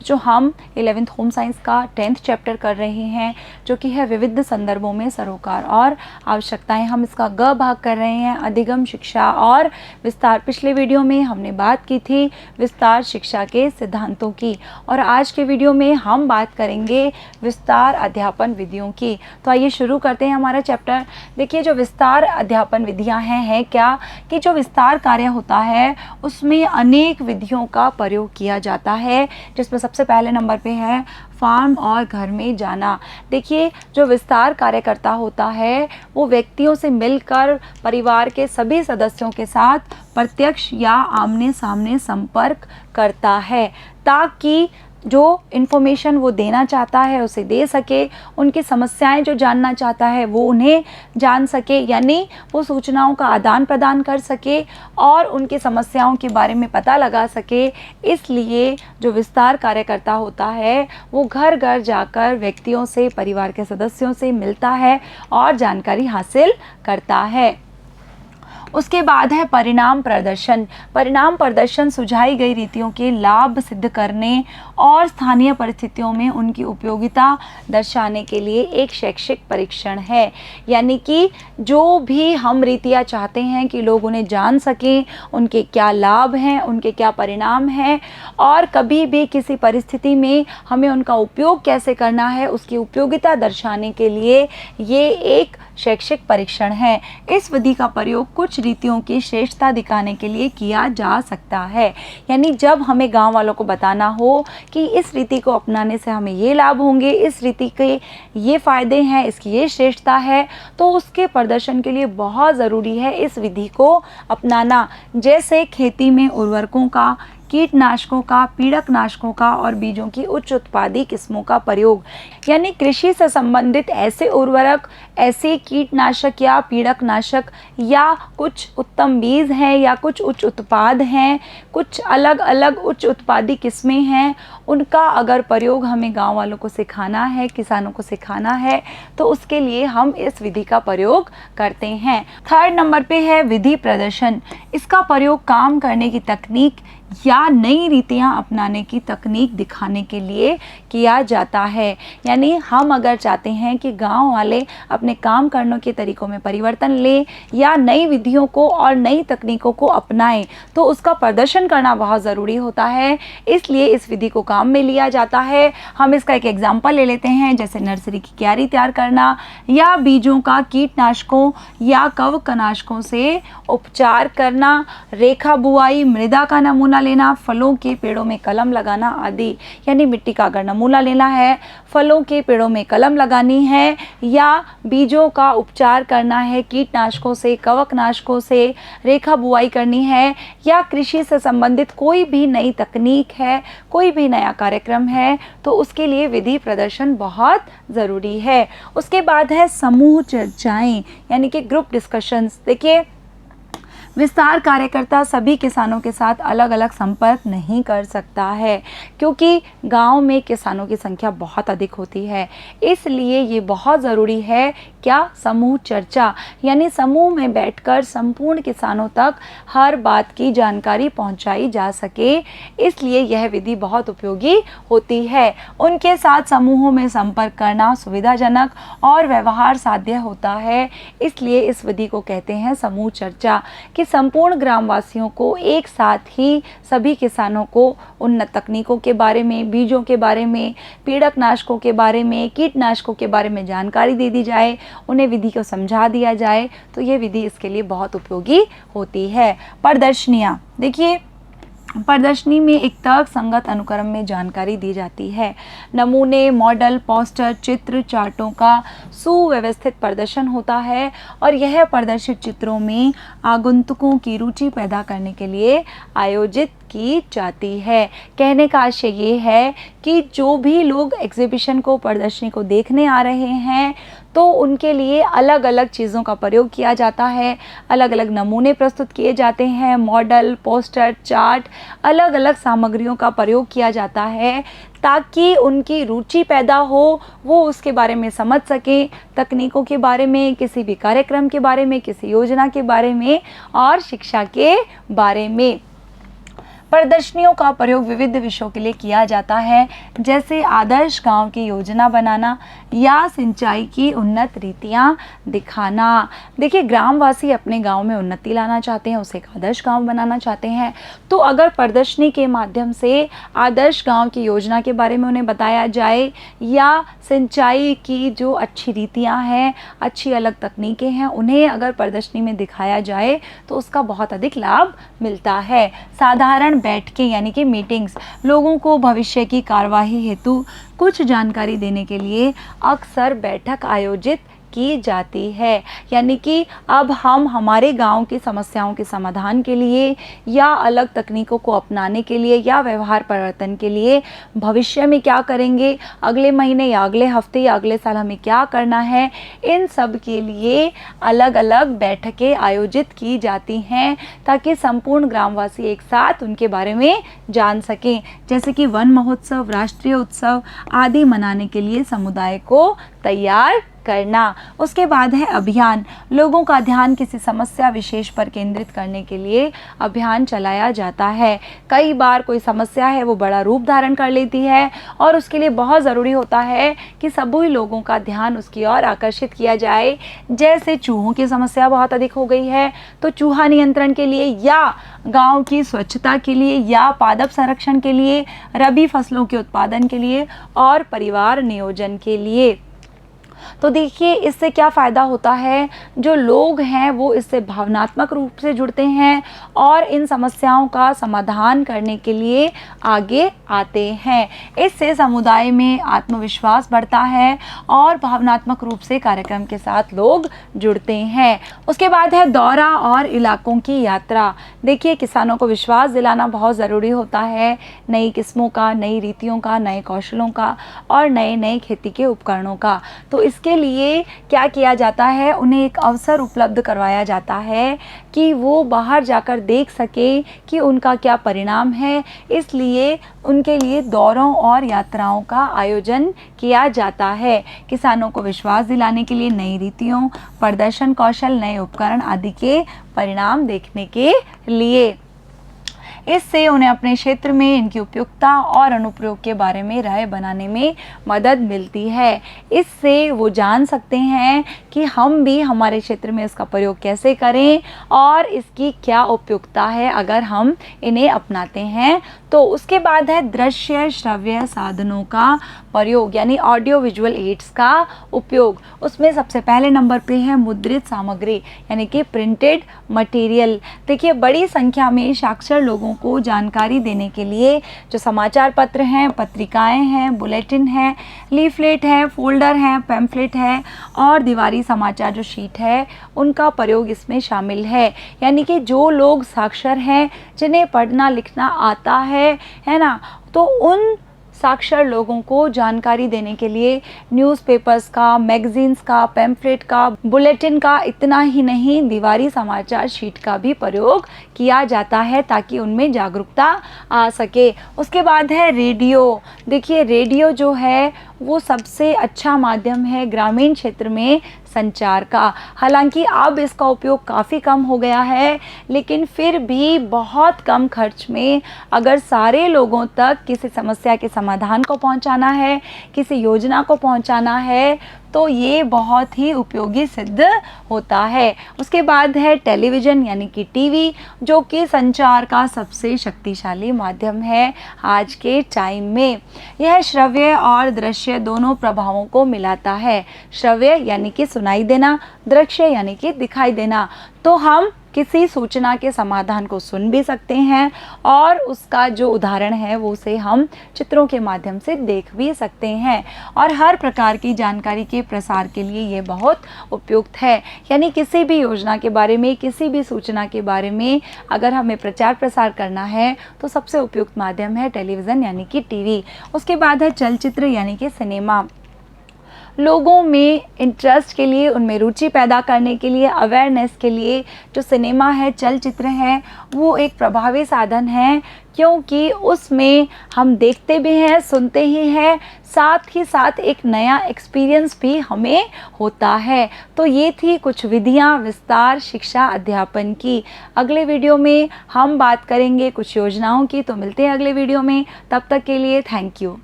जो हम 11th home science का 10th चैप्टर कर रहे हैं, जो कि है विविध संदर्भों में सरोकार और आवश्यकताएं। हम इसका ग भाग कर रहे हैं, अधिगम शिक्षा और विस्तार। पिछले वीडियो में हमने बात की थी विस्तार शिक्षा के सिद्धांतों की, और आज के वीडियो में हम बात करेंगे विस्तार अध्यापन विधियों की। तो आइए शुरू करते हैं हमारा चैप्टर। देखिए, जो विस्तार अध्यापन विधियां हैं क्या कि जो विस्तार कार्य होता है उसमें अनेक विधियों का प्रयोग किया जाता है, जिसमें सबसे पहले नंबर पे है फार्म और घर में जाना। देखिए, जो विस्तार कार्यकर्ता होता है वो व्यक्तियों से मिलकर परिवार के सभी सदस्यों के साथ प्रत्यक्ष या आमने सामने संपर्क करता है, ताकि जो इन्फॉर्मेशन वो देना चाहता है उसे दे सके, उनकी समस्याएं जो जानना चाहता है वो उन्हें जान सके, यानी वो सूचनाओं का आदान प्रदान कर सके और उनकी समस्याओं के बारे में पता लगा सके। इसलिए जो विस्तार कार्यकर्ता होता है वो घर घर जाकर व्यक्तियों से, परिवार के सदस्यों से मिलता है और जानकारी हासिल करता है। उसके बाद है परिणाम प्रदर्शन। परिणाम प्रदर्शन सुझाई गई रीतियों के लाभ सिद्ध करने और स्थानीय परिस्थितियों में उनकी उपयोगिता दर्शाने के लिए एक शैक्षिक परीक्षण है। यानी कि जो भी हम रीतियाँ चाहते हैं कि लोग उन्हें जान सकें, उनके क्या लाभ हैं, उनके क्या परिणाम हैं, और कभी भी किसी परिस्थिति में हमें उनका उपयोग कैसे करना है, उसकी उपयोगिता दर्शाने के लिए ये एक शैक्षिक परीक्षण है। इस विधि का प्रयोग कुछ रीतियों की श्रेष्ठता दिखाने के लिए किया जा सकता है। यानी जब हमें गांव वालों को बताना हो कि इस रीति को अपनाने से हमें ये लाभ होंगे, इस रीति के ये फायदे हैं, इसकी ये श्रेष्ठता है, तो उसके प्रदर्शन के लिए बहुत ज़रूरी है इस विधि को अपनाना। जैसे खेती में उर्वरकों का, कीटनाशकों का, पीड़कनाशकों का और बीजों की उच्च उत्पादी किस्मों का प्रयोग। यानी कृषि से संबंधित ऐसे उर्वरक, ऐसे कीटनाशक या पीड़कनाशक या कुछ उत्तम बीज हैं या कुछ उच्च उत्पाद हैं, कुछ अलग अलग उच्च उत्पादी किस्में हैं, उनका अगर प्रयोग हमें गांव वालों को सिखाना है, किसानों को सिखाना है, तो उसके लिए हम इस विधि का प्रयोग करते हैं। थर्ड नंबर पे है विधि प्रदर्शन। इसका प्रयोग काम करने की तकनीक या नई रीतियां अपनाने की तकनीक दिखाने के लिए किया जाता है। यानी हम अगर चाहते हैं कि गांव वाले अपने काम करने के तरीकों में परिवर्तन लें या नई विधियों को और नई तकनीकों को अपनाएं, तो उसका प्रदर्शन करना बहुत ज़रूरी होता है। इसलिए इस विधि को काम में लिया जाता है। हम इसका एक एग्जाम्पल ले लेते हैं, जैसे नर्सरी की क्यारी तैयार करना या बीजों का कीटनाशकों या कवकनाशकों से उपचार करना, रेखा बुआई, मृदा का नमूना लेना, फलों के पेड़ों में कलम लगाना आदि। यानी मिट्टी का अगर नमूना लेना है, फलों के पेड़ों में कलम लगानी है या बीजों का उपचार करना है कीटनाशकों से, कवकनाशकों से, रेखा बुआई करनी है, या कृषि से संबंधित कोई भी नई तकनीक है, कोई भी नया कार्यक्रम है, तो उसके लिए विधि प्रदर्शन बहुत ज़रूरी है। उसके बाद है समूह चर्चाएं, यानी कि ग्रुप डिस्कशंस। देखिए, विस्तार कार्यकर्ता सभी किसानों के साथ अलग अलग संपर्क नहीं कर सकता है, क्योंकि गांव में किसानों की संख्या बहुत अधिक होती है। इसलिए ये बहुत ज़रूरी है क्या, समूह चर्चा, यानी समूह में बैठकर संपूर्ण किसानों तक हर बात की जानकारी पहुंचाई जा सके। इसलिए यह विधि बहुत उपयोगी होती है। उनके साथ समूहों में संपर्क करना सुविधाजनक और व्यवहार साध्य होता है। इसलिए इस विधि को कहते हैं समूह चर्चा, कि संपूर्ण ग्रामवासियों को एक साथ ही सभी किसानों को उन्नत तकनीकों के बारे में, बीजों के बारे में, पीड़कनाशकों के बारे में, कीटनाशकों के बारे में जानकारी दे दी जाए, उन्हें विधि को समझा दिया जाए, तो ये विधि इसके लिए बहुत उपयोगी होती है। प्रदर्शनियाँ, देखिए प्रदर्शनी में एक तर्क संगत अनुक्रम में जानकारी दी जाती है। नमूने, मॉडल, पोस्टर, चित्र, चार्टों का सुव्यवस्थित प्रदर्शन होता है और यह प्रदर्शित चित्रों में आगंतुकों की रुचि पैदा करने के लिए आयोजित की जाती है। कहने का आशय ये है कि जो भी लोग एग्जीबिशन को, प्रदर्शनी को देखने आ रहे हैं, तो उनके लिए अलग अलग चीज़ों का प्रयोग किया जाता है, अलग अलग नमूने प्रस्तुत किए जाते हैं, मॉडल, पोस्टर, चार्ट, अलग अलग सामग्रियों का प्रयोग किया जाता है, ताकि उनकी रुचि पैदा हो, वो उसके बारे में समझ सकें, तकनीकों के बारे में, किसी भी कार्यक्रम के बारे में, किसी योजना के बारे में और शिक्षा के बारे में। प्रदर्शनियों का प्रयोग विविध विषयों के लिए किया जाता है, जैसे आदर्श गांव की योजना बनाना या सिंचाई की उन्नत रीतियां दिखाना। देखिए, ग्रामवासी अपने गांव में उन्नति लाना चाहते हैं, उसे एक आदर्श गांव बनाना चाहते हैं, तो अगर प्रदर्शनी के माध्यम से आदर्श गांव की योजना के बारे में उन्हें बताया जाए या सिंचाई की जो अच्छी रीतियां हैं, अच्छी अलग तकनीकें हैं, उन्हें अगर प्रदर्शनी में दिखाया जाए तो उसका बहुत अधिक लाभ मिलता है। साधारण बैठकें यानी कि मीटिंग्स, लोगों को भविष्य की कार्यवाही हेतु कुछ जानकारी देने के लिए अक्सर बैठक आयोजित की जाती है। यानी कि अब हम हमारे गांव की समस्याओं के समाधान के लिए या अलग तकनीकों को अपनाने के लिए या व्यवहार परिवर्तन के लिए भविष्य में क्या करेंगे, अगले महीने या अगले हफ्ते या अगले साल हमें क्या करना है, इन सब के लिए अलग अलग बैठकें आयोजित की जाती हैं ताकि संपूर्ण ग्रामवासी एक साथ उनके बारे में जान सकें। जैसे कि वन महोत्सव, राष्ट्रीय उत्सव आदि मनाने के लिए समुदाय को तैयार करना। उसके बाद है अभियान। लोगों का ध्यान किसी समस्या विशेष पर केंद्रित करने के लिए अभियान चलाया जाता है। कई बार कोई समस्या है वो बड़ा रूप धारण कर लेती है और उसके लिए बहुत ज़रूरी होता है कि सभी लोगों का ध्यान उसकी ओर आकर्षित किया जाए। जैसे चूहों की समस्या बहुत अधिक हो गई है तो चूहा नियंत्रण के लिए या गांव की स्वच्छता के लिए या पादप संरक्षण के लिए, रबी फसलों के उत्पादन के लिए और परिवार नियोजन के लिए। तो देखिए, इससे क्या फ़ायदा होता है, जो लोग हैं वो इससे भावनात्मक रूप से जुड़ते हैं और इन समस्याओं का समाधान करने के लिए आगे आते हैं। इससे समुदाय में आत्मविश्वास बढ़ता है और भावनात्मक रूप से कार्यक्रम के साथ लोग जुड़ते हैं। उसके बाद है दौरा और इलाकों की यात्रा। देखिए, किसानों को विश्वास दिलाना बहुत ज़रूरी होता है, नई किस्मों का, नई रीतियों का, नए कौशलों का और नए नए खेती के उपकरणों का। तो इसके लिए क्या किया जाता है, उन्हें एक अवसर उपलब्ध करवाया जाता है कि वो बाहर जाकर देख सके कि उनका क्या परिणाम है। इसलिए उनके लिए दौरों और यात्राओं का आयोजन किया जाता है, किसानों को विश्वास दिलाने के लिए नई रीतियों, प्रदर्शन कौशल, नए उपकरण आदि के परिणाम देखने के लिए। इससे उन्हें अपने क्षेत्र में इनकी उपयुक्तता और अनुप्रयोग के बारे में राय बनाने में मदद मिलती है। इससे वो जान सकते हैं कि हम भी हमारे क्षेत्र में इसका प्रयोग कैसे करें और इसकी क्या उपयुक्तता है अगर हम इन्हें अपनाते हैं। तो उसके बाद है दृश्य श्रव्य साधनों का प्रयोग यानी ऑडियो विजुअल एड्स का उपयोग। उसमें सबसे पहले नंबर पे है मुद्रित सामग्री यानी कि प्रिंटेड मटेरियल। देखिए, बड़ी संख्या में साक्षर लोगों को जानकारी देने के लिए जो समाचार पत्र हैं, पत्रिकाएं हैं, बुलेटिन हैं, लीफलेट है, फोल्डर हैं, पैम्फलेट है और दीवारी समाचार जो शीट है, उनका प्रयोग इसमें शामिल है। यानी कि जो लोग साक्षर हैं, जिन्हें पढ़ना लिखना आता है ना, तो उन साक्षर लोगों को जानकारी देने के लिए न्यूज़पेपर्स का, मैगजीन्स का, पैम्फलेट का, बुलेटिन का, इतना ही नहीं दीवारी समाचार शीट का भी प्रयोग किया जाता है ताकि उनमें जागरूकता आ सके। उसके बाद है रेडियो। देखिए, रेडियो जो है वो सबसे अच्छा माध्यम है ग्रामीण क्षेत्र में संचार का। हालांकि अब इसका उपयोग काफ़ी कम हो गया है, लेकिन फिर भी बहुत कम खर्च में अगर सारे लोगों तक किसी समस्या के समाधान को पहुंचाना है, किसी योजना को पहुंचाना है, तो ये बहुत ही उपयोगी सिद्ध होता है। उसके बाद है टेलीविज़न यानी कि टीवी, जो कि संचार का सबसे शक्तिशाली माध्यम है आज के टाइम में। यह श्रव्य और दृश्य दोनों प्रभावों को मिलाता है। श्रव्य यानी कि सुनाई देना, दृश्य यानी कि दिखाई देना। तो हम किसी सूचना के समाधान को सुन भी सकते हैं और उसका जो उदाहरण है वो उसे हम चित्रों के माध्यम से देख भी सकते हैं। और हर प्रकार की जानकारी के प्रसार के लिए ये बहुत उपयुक्त है। यानी किसी भी योजना के बारे में, किसी भी सूचना के बारे में अगर हमें प्रचार प्रसार करना है तो सबसे उपयुक्त माध्यम है टेलीविज़न यानी कि टीवी। उसके बाद है चलचित्र यानी कि सिनेमा। लोगों में इंटरेस्ट के लिए, उनमें रुचि पैदा करने के लिए, अवेयरनेस के लिए जो सिनेमा है, चलचित्र है, वो एक प्रभावी साधन है, क्योंकि उसमें हम देखते भी हैं, सुनते ही हैं, साथ ही साथ एक नया एक्सपीरियंस भी हमें होता है। तो ये थी कुछ विधियाँ विस्तार शिक्षा अध्यापन की। अगले वीडियो में हम बात करेंगे कुछ योजनाओं की। तो मिलते हैं अगले वीडियो में, तब तक के लिए थैंक यू।